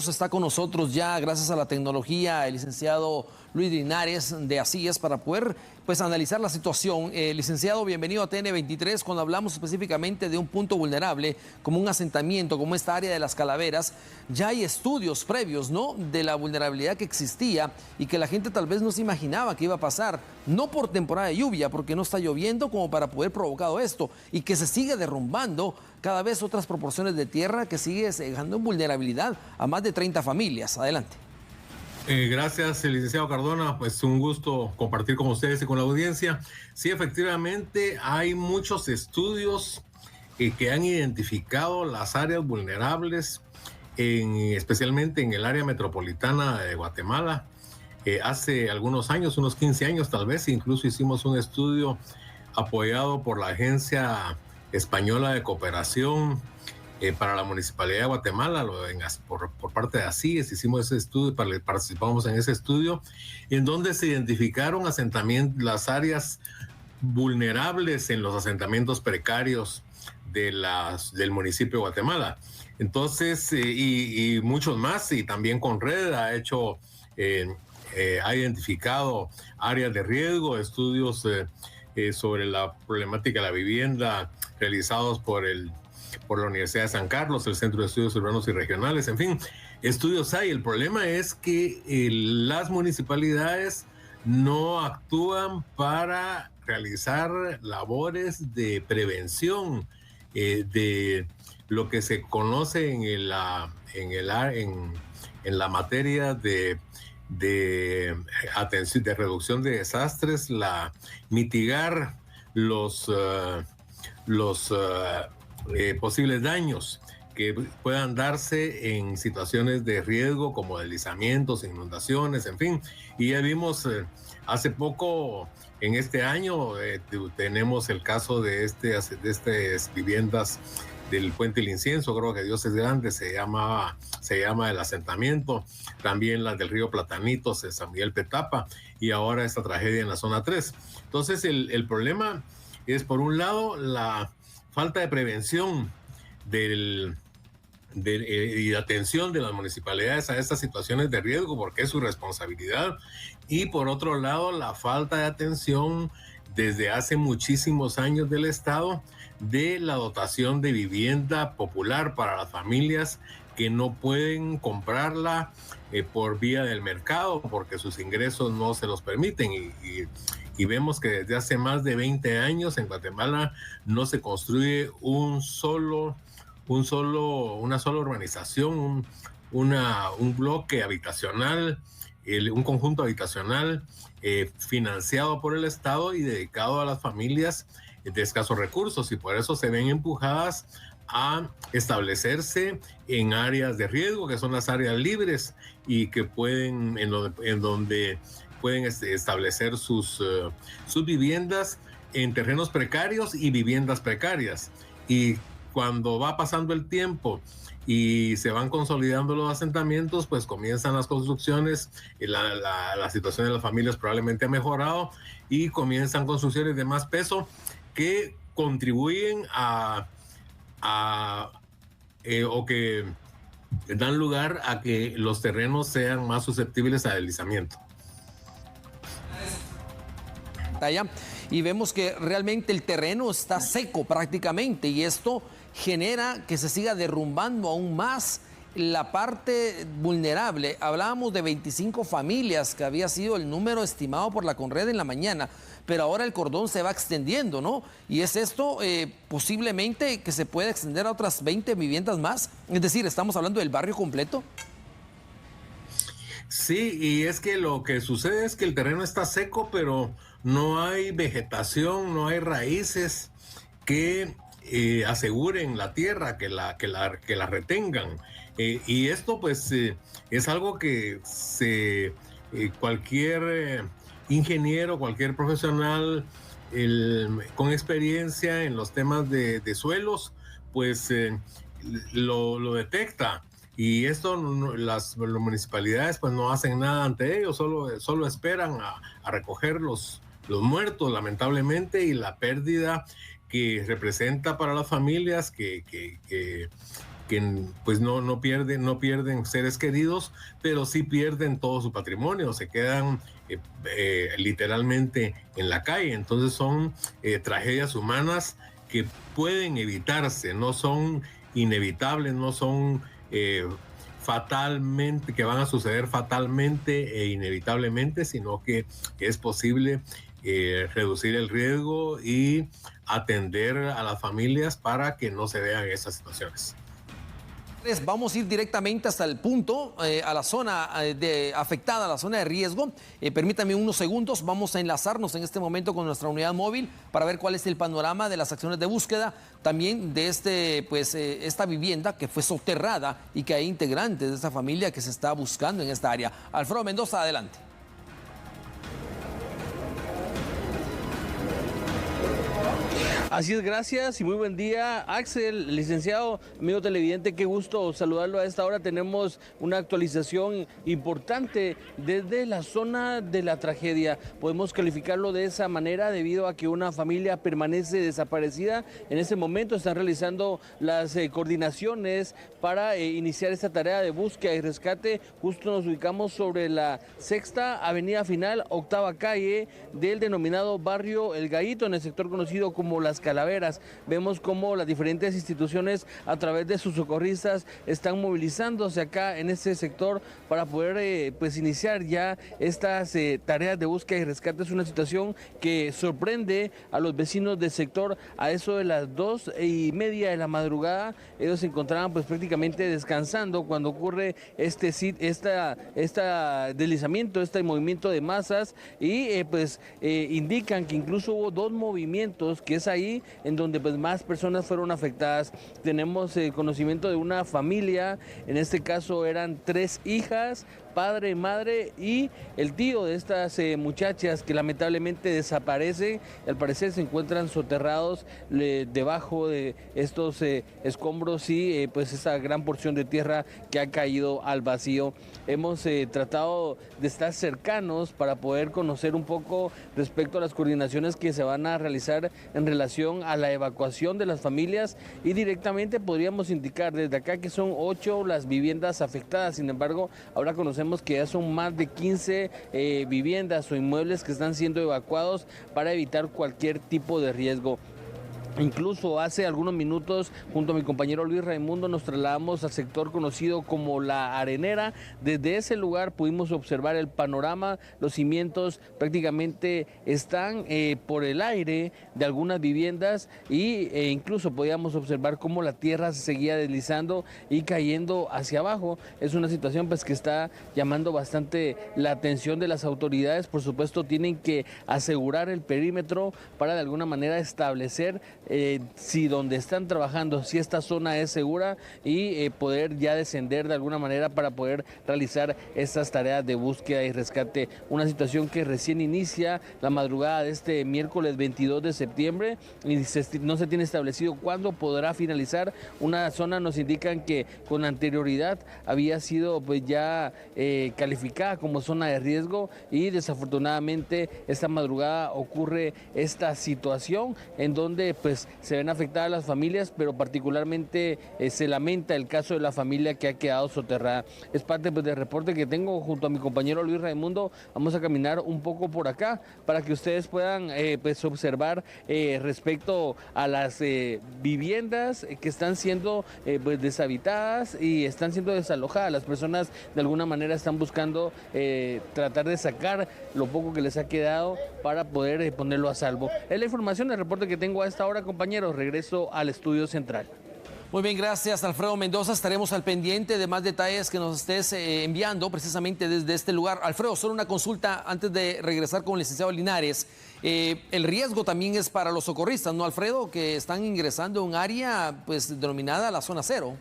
minutos está con nosotros ya, gracias a la tecnología, el licenciado Luis Linares de ACIES para poder analizar la situación. Licenciado, bienvenido a TN23. Cuando hablamos específicamente de un punto vulnerable, como un asentamiento, como esta área de las Calaveras, ya hay estudios previos, ¿no?, de la vulnerabilidad que existía y que la gente tal vez no se imaginaba que iba a pasar, no por temporada de lluvia, porque no está lloviendo como para poder provocar esto, y que se sigue derrumbando cada vez otras proporciones de tierra que sigue dejando en vulnerabilidad a más de 30 familias. Adelante. Gracias, licenciado Cardona. Pues un gusto compartir con ustedes y con la audiencia. Sí, efectivamente, hay muchos estudios que han identificado las áreas vulnerables, especialmente en el área metropolitana de Guatemala. Hace algunos años, unos 15 años tal vez, incluso hicimos un estudio apoyado por la Agencia Española de Cooperación para la Municipalidad de Guatemala, por parte de ACIES. Hicimos ese estudio, participamos en ese estudio, en donde se identificaron las áreas vulnerables en los asentamientos precarios del municipio de Guatemala. Entonces, y muchos más, y también Conred ha identificado áreas de riesgo, estudios sobre la problemática de la vivienda realizados por la Universidad de San Carlos, el Centro de Estudios Urbanos y Regionales, en fin, estudios hay. El problema es que las municipalidades no actúan para realizar labores de prevención de lo que se conoce en la materia de atención, de reducción de desastres, mitigar los posibles daños que puedan darse en situaciones de riesgo como deslizamientos, inundaciones, en fin. Y ya vimos hace poco, en este año, tenemos el caso de estas viviendas del Puente El Incienso, creo que Dios es grande, se llama el asentamiento, también las del río Platanitos en San Miguel Petapa, y ahora esta tragedia en la zona 3. Entonces el problema es, por un lado, la falta de prevención y de atención de las municipalidades a estas situaciones de riesgo, porque es su responsabilidad, y por otro lado, la falta de atención desde hace muchísimos años del Estado de la dotación de vivienda popular para las familias que no pueden comprarla por vía del mercado porque sus ingresos no se los permiten, y vemos que desde hace más de 20 años en Guatemala no se construye una sola urbanización, un bloque habitacional, un conjunto habitacional financiado por el Estado y dedicado a las familias de escasos recursos, y por eso se ven empujadas a establecerse en áreas de riesgo, que son las áreas libres, y que en donde pueden establecer sus viviendas en terrenos precarios y viviendas precarias. Y cuando va pasando el tiempo y se van consolidando los asentamientos, pues comienzan las construcciones, y la situación de las familias probablemente ha mejorado, y comienzan construcciones de más peso que contribuyen o que dan lugar a que los terrenos sean más susceptibles a deslizamiento. Y vemos que realmente el terreno está seco prácticamente, y esto genera que se siga derrumbando aún más la parte vulnerable. Hablábamos de 25 familias, que había sido el número estimado por la Conred en la mañana, pero ahora el cordón se va extendiendo, ¿no? Y es esto posiblemente que se pueda extender a otras 20 viviendas más. Es decir, estamos hablando del barrio completo. Sí, y es que lo que sucede es que el terreno está seco, pero no hay vegetación, no hay raíces que aseguren la tierra, que la retengan. Y esto pues es algo que cualquier ingeniero, cualquier profesional con experiencia en los temas de suelos, pues lo detecta. Y esto las municipalidades pues no hacen nada ante ello, solo esperan a recoger los muertos, lamentablemente, y la pérdida que representa para las familias que pues no pierden seres queridos, pero sí pierden todo su patrimonio, se quedan literalmente en la calle. Entonces son tragedias humanas que pueden evitarse, no son inevitables, no son fatalmente, que van a suceder fatalmente e inevitablemente, sino que es posible reducir el riesgo y atender a las familias para que no se vean esas situaciones. Vamos a ir directamente hasta el punto, a la zona afectada, a la zona de riesgo. Permítanme unos segundos, vamos a enlazarnos en este momento con nuestra unidad móvil para ver cuál es el panorama de las acciones de búsqueda, también de esta vivienda que fue soterrada y que hay integrantes de esta familia que se está buscando en esta área. Alfredo Mendoza, adelante. Así es, gracias y muy buen día, Axel, licenciado, amigo televidente, qué gusto saludarlo a esta hora. Tenemos una actualización importante desde la zona de la tragedia. Podemos calificarlo de esa manera debido a que una familia permanece desaparecida. En este momento están realizando las coordinaciones para iniciar esta tarea de búsqueda y rescate. Justo nos ubicamos sobre la Sexta Avenida Final, octava calle del denominado barrio El Gallito, en el sector conocido como Las Calaveras. Vemos cómo las diferentes instituciones a través de sus socorristas están movilizándose acá en este sector para poder iniciar ya estas tareas de búsqueda y rescate. Es una situación que sorprende a los vecinos del sector. A eso de las 2:30 de la madrugada, ellos se encontraban pues prácticamente descansando cuando ocurre este deslizamiento, este movimiento de masas, y indican que incluso hubo dos movimientos, que es ahí en donde pues más personas fueron afectadas. Tenemos conocimiento de una familia, en este caso eran 3 hijas, padre, madre y el tío de estas muchachas que lamentablemente desaparecen. Al parecer se encuentran soterrados debajo de estos escombros y pues esa gran porción de tierra que ha caído al vacío. Hemos tratado de estar cercanos para poder conocer un poco respecto a las coordinaciones que se van a realizar en relación a la evacuación de las familias, y directamente podríamos indicar desde acá que son 8 las viviendas afectadas. Sin embargo, ahora conocemos que ya son más de 15 viviendas o inmuebles que están siendo evacuados para evitar cualquier tipo de riesgo. Incluso hace algunos minutos, junto a mi compañero Luis Raimundo, nos trasladamos al sector conocido como La Arenera. Desde ese lugar pudimos observar el panorama. Los cimientos prácticamente están por el aire de algunas viviendas e incluso podíamos observar cómo la tierra se seguía deslizando y cayendo hacia abajo. Es una situación pues que está llamando bastante la atención de las autoridades. Por supuesto, tienen que asegurar el perímetro para de alguna manera establecer si donde están trabajando, si esta zona es segura, y poder ya descender de alguna manera para poder realizar estas tareas de búsqueda y rescate. Una situación que recién inicia la madrugada de este miércoles 22 de septiembre y no se tiene establecido cuándo podrá finalizar. Una zona nos indican que con anterioridad había sido pues ya calificada como zona de riesgo, y desafortunadamente esta madrugada ocurre esta situación en donde pues se ven afectadas las familias, pero particularmente se lamenta el caso de la familia que ha quedado soterrada. Es parte pues del reporte que tengo junto a mi compañero Luis Raimundo. Vamos a caminar un poco por acá para que ustedes puedan observar respecto a las viviendas que están siendo deshabitadas y están siendo desalojadas. Las personas de alguna manera están buscando tratar de sacar lo poco que les ha quedado para poder ponerlo a salvo. Es la información del reporte que tengo a esta hora, compañeros. Regreso al estudio central. Muy bien, gracias Alfredo Mendoza. Estaremos al pendiente de más detalles que nos estés enviando precisamente desde este lugar. Alfredo, solo una consulta antes de regresar con el licenciado Linares. El riesgo también es para los socorristas, ¿no, Alfredo? Que están ingresando a un área pues denominada la zona cero.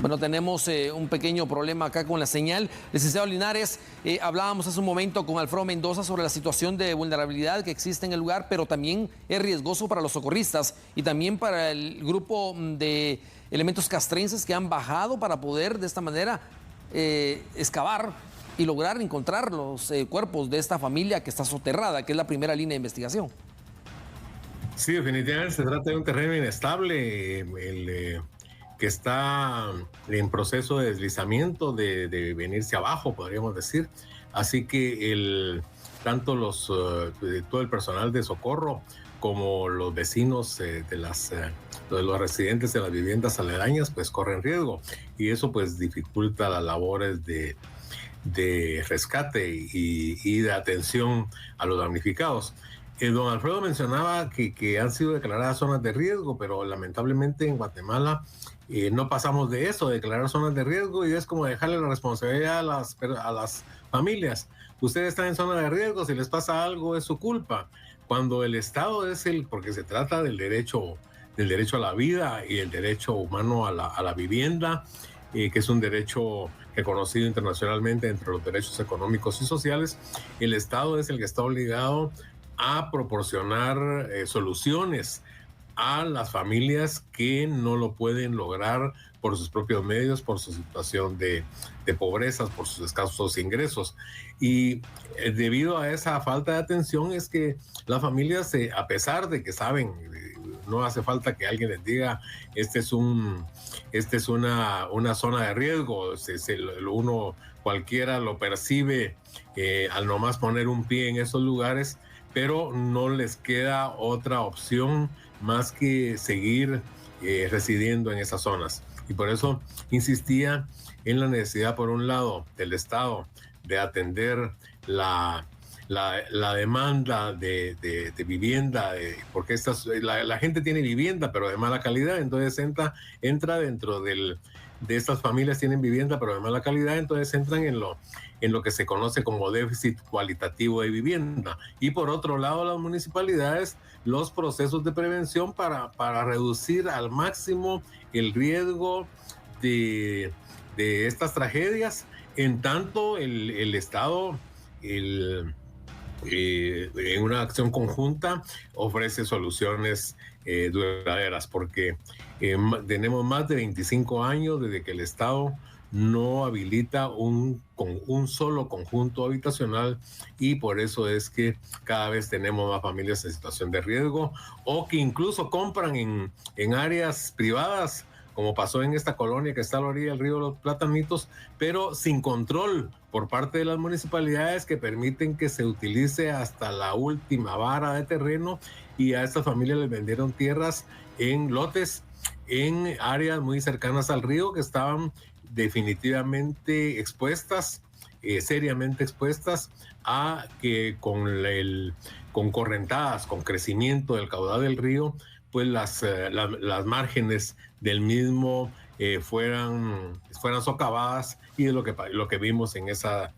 Bueno, tenemos un pequeño problema acá con la señal. Licenciado Linares, hablábamos hace un momento con Alfredo Mendoza sobre la situación de vulnerabilidad que existe en el lugar, pero también es riesgoso para los socorristas y también para el grupo de elementos castrenses que han bajado para poder de esta manera excavar y lograr encontrar los cuerpos de esta familia que está soterrada, que es la primera línea de investigación. Sí, definitivamente se trata de un terreno inestable, que está en proceso de deslizamiento, de venirse abajo, podríamos decir. Así que tanto todo el personal de socorro como los vecinos de los residentes de las viviendas aledañas, pues corren riesgo. Y eso pues dificulta las labores de rescate y de atención a los damnificados. Don Alfredo mencionaba que han sido declaradas zonas de riesgo, pero lamentablemente en Guatemala no pasamos de eso, de declarar zonas de riesgo, y es como dejarle la responsabilidad a las familias. Ustedes están en zona de riesgo, si les pasa algo es su culpa. Cuando el Estado porque se trata del derecho a la vida y el derecho humano a la vivienda, que es un derecho reconocido internacionalmente entre los derechos económicos y sociales, el Estado es el que está obligado a proporcionar soluciones a las familias que no lo pueden lograr por sus propios medios, por su situación de pobreza, por sus escasos ingresos. Y debido a esa falta de atención es que las familias, a pesar de que saben, no hace falta que alguien les diga, este es una zona de riesgo, uno cualquiera lo percibe al nomás poner un pie en esos lugares, pero no les queda otra opción más que seguir residiendo en esas zonas. Y por eso insistía en la necesidad, por un lado, del Estado de atender la demanda de vivienda, porque la gente tiene vivienda, pero de mala calidad, entonces entra dentro de estas familias tienen vivienda, pero de mala calidad, entonces entran en lo que se conoce como déficit cualitativo de vivienda. Y por otro lado, las municipalidades, los procesos de prevención para reducir al máximo el riesgo de estas tragedias, en tanto el Estado, en una acción conjunta, ofrece soluciones duraderas, porque tenemos más de 25 años desde que el Estado no habilita un solo conjunto habitacional, y por eso es que cada vez tenemos más familias en situación de riesgo, o que incluso compran en áreas privadas, como pasó en esta colonia que está a la orilla del río Los Platanitos, pero sin control por parte de las municipalidades, que permiten que se utilice hasta la última vara de terreno, y a estas familias les vendieron tierras en lotes en áreas muy cercanas al río, que estaban definitivamente expuestas, seriamente expuestas a que con correntadas, con crecimiento del caudal del río, pues las márgenes del mismo fueran socavadas, y es lo que vimos en esa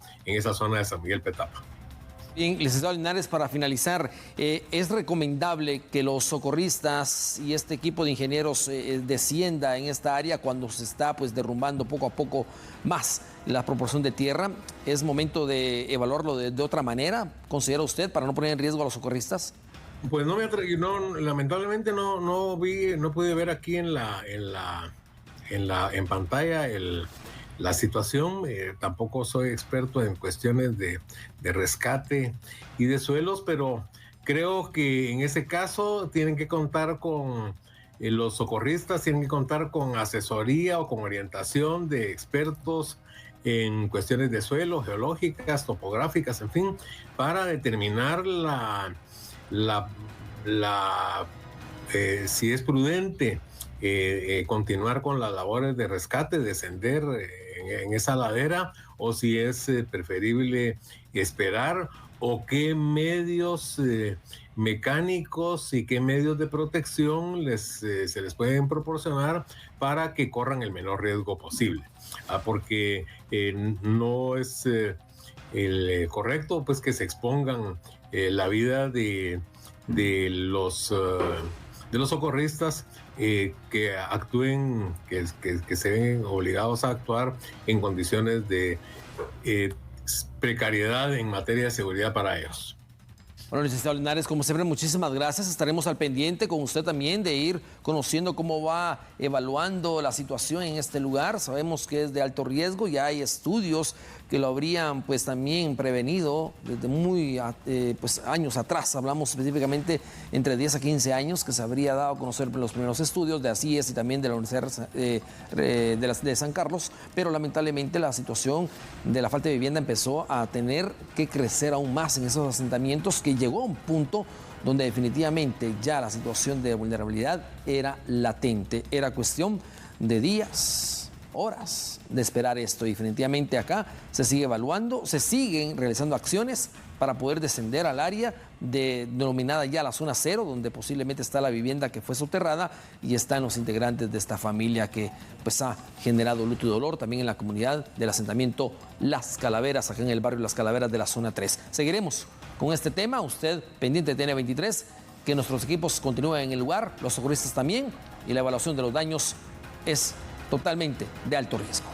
zona de San Miguel Petapa. Bien, licenciado Linares, para finalizar, ¿es recomendable que los socorristas y este equipo de ingenieros descienda en esta área cuando se está pues derrumbando poco a poco más la proporción de tierra? ¿Es momento de evaluarlo de otra manera, considera usted, para no poner en riesgo a los socorristas? Pues lamentablemente no pude ver aquí en pantalla la situación. Tampoco soy experto en cuestiones de rescate y de suelos, pero creo que en ese caso tienen que contar con los socorristas, tienen que contar con asesoría o con orientación de expertos en cuestiones de suelo, geológicas, topográficas, en fin, para determinar si es prudente continuar con las labores de rescate, descender en esa ladera, o si es preferible esperar, o qué medios mecánicos y qué medios de protección se les pueden proporcionar para que corran el menor riesgo posible. Porque no es correcto pues que se expongan la vida de los socorristas, que actúen, que se ven obligados a actuar en condiciones de precariedad en materia de seguridad para ellos. Bueno, licenciado Linares, como siempre, muchísimas gracias. Estaremos al pendiente con usted también de ir conociendo cómo va evaluando la situación en este lugar. Sabemos que es de alto riesgo, ya hay estudios que lo habrían pues también prevenido desde muy pues años atrás. Hablamos específicamente entre 10 a 15 años que se habría dado a conocer los primeros estudios de ASIES y también de la Universidad de San Carlos, pero lamentablemente la situación de la falta de vivienda empezó a tener que crecer aún más en esos asentamientos, que llegó a un punto donde definitivamente ya la situación de vulnerabilidad era latente, era cuestión de días, horas de esperar esto. Y definitivamente acá se sigue evaluando, se siguen realizando acciones para poder descender al área denominada ya la zona cero, donde posiblemente está la vivienda que fue soterrada y están los integrantes de esta familia que pues ha generado luto y dolor también en la comunidad del asentamiento Las Calaveras, acá en el barrio Las Calaveras de la zona 3. Seguiremos con este tema, usted pendiente de TN23, que nuestros equipos continúen en el lugar, los socorristas también, y la evaluación de los daños es totalmente de alto riesgo.